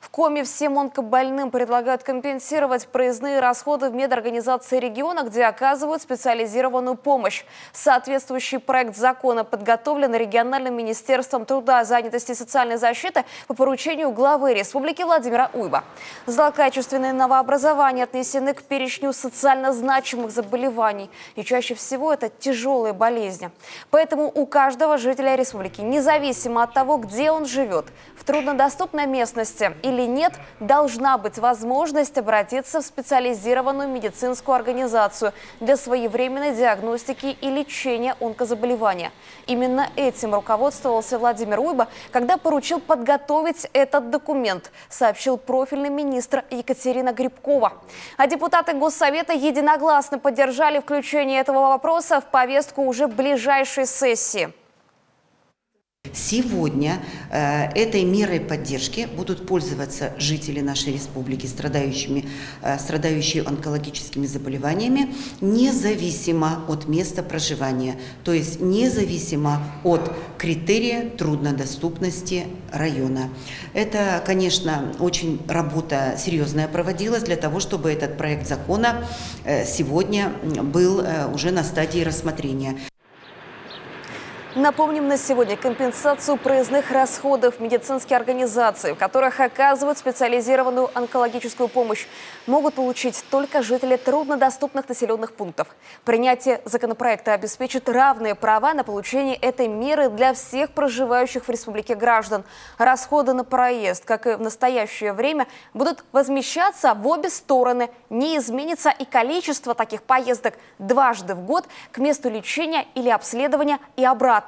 В Коми всем онкобольным предлагают компенсировать проездные расходы в медорганизации региона, где оказывают специализированную помощь. Соответствующий проект закона подготовлен региональным министерством труда, занятости и социальной защиты по поручению главы республики Владимира Уйба. Злокачественные новообразования отнесены к перечню социально значимых заболеваний. И чаще всего это тяжелые болезни. Поэтому у каждого жителя республики, независимо от того, где он живет, в труднодоступной местности или нет, должна быть возможность обратиться в специализированную медицинскую организацию для своевременной диагностики и лечения онкозаболевания. Именно этим руководствовался Владимир Уйба, когда поручил подготовить этот документ, сообщил профильный министр Екатерина Грибкова. А депутаты Госсовета единогласно поддержали включение этого вопроса в повестку уже ближайшей сессии. Сегодня этой мерой поддержки будут пользоваться жители нашей республики, страдающие онкологическими заболеваниями, независимо от места проживания, то есть независимо от критерия труднодоступности района. Это, конечно, очень работа серьезная проводилась для того, чтобы этот проект закона сегодня был уже на стадии рассмотрения. Напомним, на сегодня компенсацию проездных расходов медицинские организации, в которых оказывают специализированную онкологическую помощь, могут получить только жители труднодоступных населенных пунктов. Принятие законопроекта обеспечит равные права на получение этой меры для всех проживающих в республике граждан. Расходы на проезд, как и в настоящее время, будут возмещаться в обе стороны. Не изменится и количество таких поездок дважды в год к месту лечения или обследования и обратно.